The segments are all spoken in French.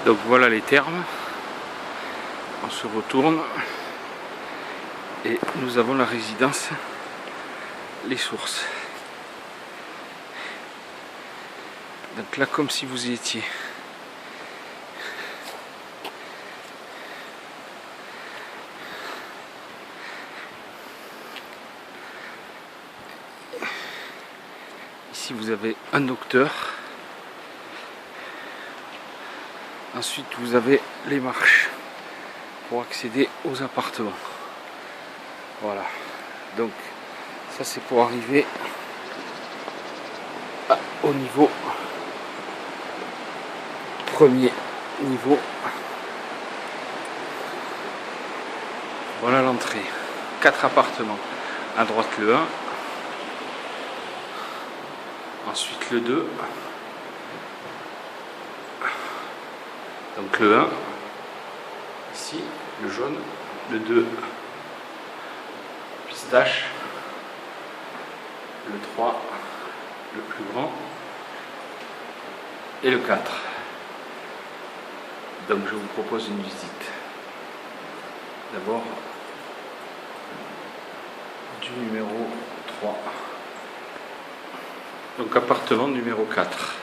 Donc voilà les termes. On se retourne et nous avons la résidence Les Sources. Donc là, comme si vous y étiez. Ici vous avez un docteur. Ensuite vous avez les marches pour accéder aux appartements. Voilà. Donc ça c'est pour arriver au niveau premier niveau. Voilà l'entrée. 4 appartements. À droite le 1. Ensuite le 2. Donc le 1. Ici, le jaune. Le 2. Pistache. Le 3. Le plus grand. Et le 4. Donc je vous propose une visite. D'abord du numéro 3. Donc appartement numéro 4.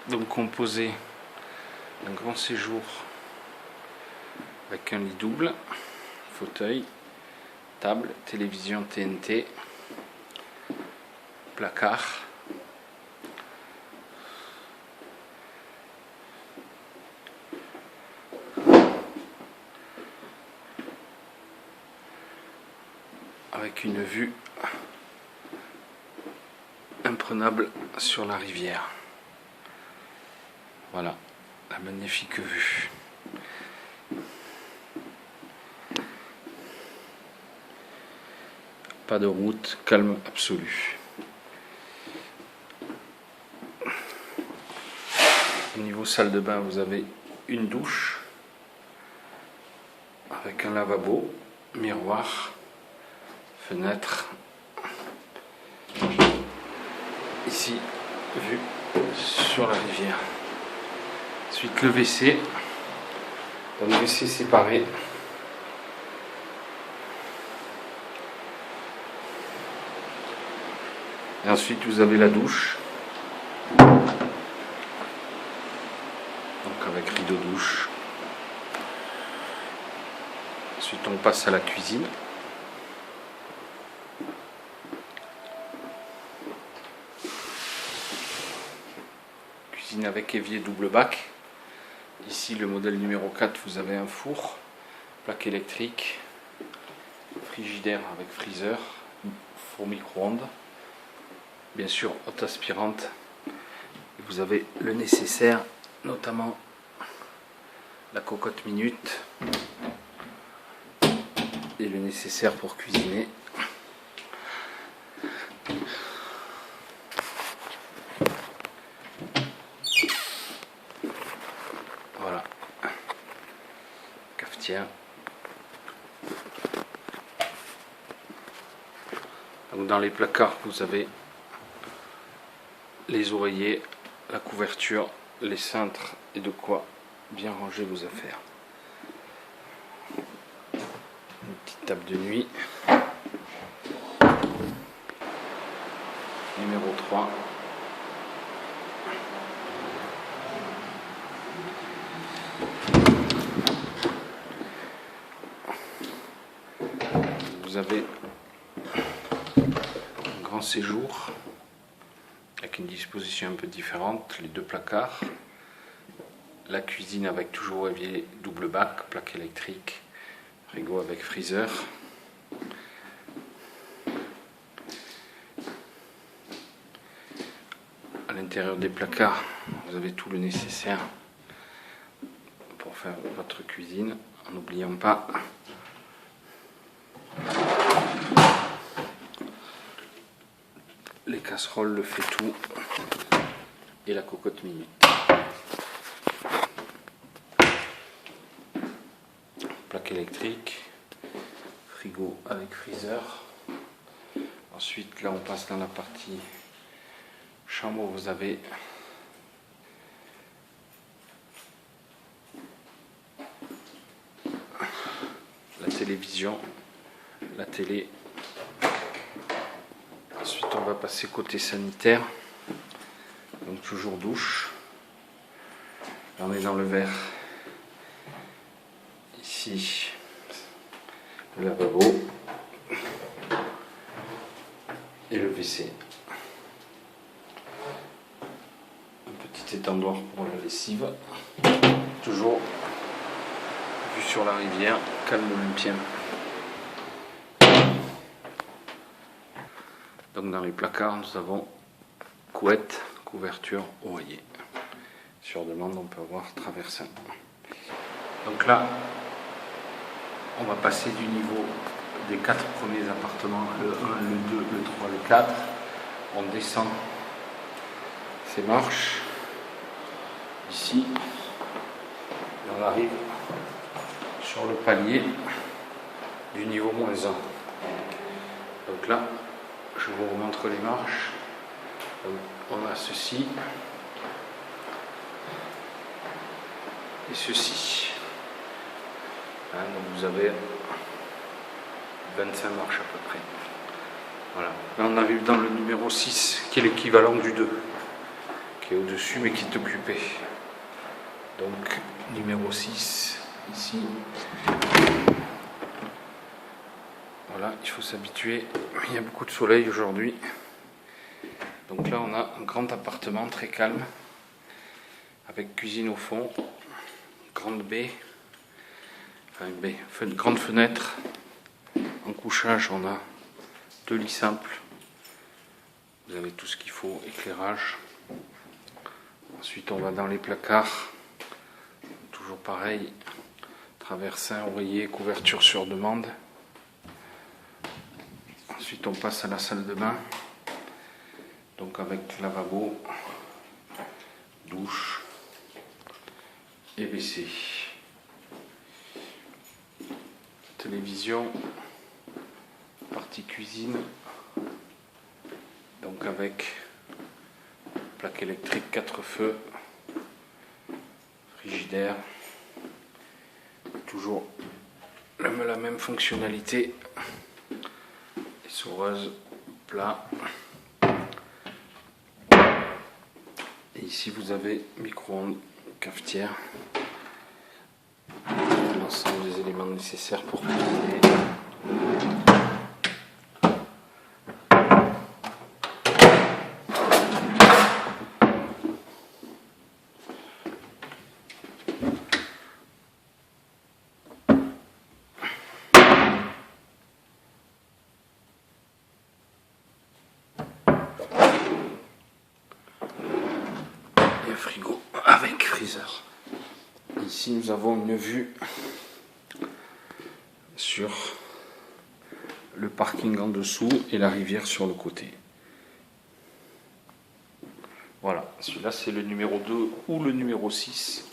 Donc composé d'un grand séjour avec un lit double, fauteuil, table, télévision TNT, placard, avec une vue imprenable sur la rivière. Voilà, la magnifique vue. Pas de route, calme absolu. Au niveau salle de bain, vous avez une douche avec un lavabo, miroir, fenêtre. Ici, vue sur la rivière. Ensuite le WC, donc WC séparé. Et ensuite vous avez la douche, donc avec rideau douche. Ensuite on passe à la cuisine. Cuisine avec évier double bac. Ici le modèle numéro 4, vous avez un four, plaque électrique, frigidaire avec freezer, four micro-ondes, bien sûr haute aspirante. Et vous avez le nécessaire, notamment la cocotte minute et le nécessaire pour cuisiner. Voilà, cafetière. Donc dans les placards, vous avez les oreillers, la couverture, les cintres et de quoi bien ranger vos affaires. Une petite table de nuit. Numéro 3. Vous avez un grand séjour avec une disposition un peu différente, les 2 placards, la cuisine avec toujours évier double bac, plaque électrique, frigo avec freezer. À l'intérieur des placards, vous avez tout le nécessaire pour faire votre cuisine, en n'oubliant pas les casseroles, le fait-tout et la cocotte minute. Plaque électrique, frigo avec freezer. Ensuite là on passe dans la partie chambre, vous avez la télévision, la télé. Ensuite on va passer côté sanitaire, donc toujours douche. Là, on est dans le vert. Ici le lavabo et le WC. Un petit étendoir pour la lessive. Toujours vue sur la rivière, calme olympien. Donc dans les placards, nous avons couette, couverture, oreiller. Sur demande, on peut avoir traversin. Donc là, on va passer du niveau des 4 premiers appartements, le 1, le 2, le 3, le 4. On descend ces marches ici et on arrive sur le palier du niveau -1. Donc là, je vous remontre les marches. Donc, on a ceci et ceci. Hein, donc vous avez 25 marches à peu près. Voilà. Là on arrive dans le numéro 6 qui est l'équivalent du 2, qui est au-dessus mais qui est occupé. Donc numéro 6 ici. Voilà, il faut s'habituer. Il y a beaucoup de soleil aujourd'hui. Donc là on a un grand appartement très calme avec cuisine au fond, grande baie. Enfin, une grande fenêtre. En couchage, on a 2 lits simples. Vous avez tout ce qu'il faut, éclairage. Ensuite, on va dans les placards. Toujours pareil, traversin, oreiller, couverture sur demande. Ensuite, on passe à la salle de bain. Donc avec lavabo, douche et WC. Télévision, partie cuisine, donc avec plaque électrique 4 feux, frigidaire, toujours la même fonctionnalité, essoreuse, plat, et ici vous avez micro-ondes, cafetière. L'ensemble des éléments nécessaires pour cuisiner. Et un frigo avec freezer. Ici nous avons une vue sur le parking en dessous et la rivière sur le côté. Voilà, celui-là c'est le numéro 2 ou le numéro 6.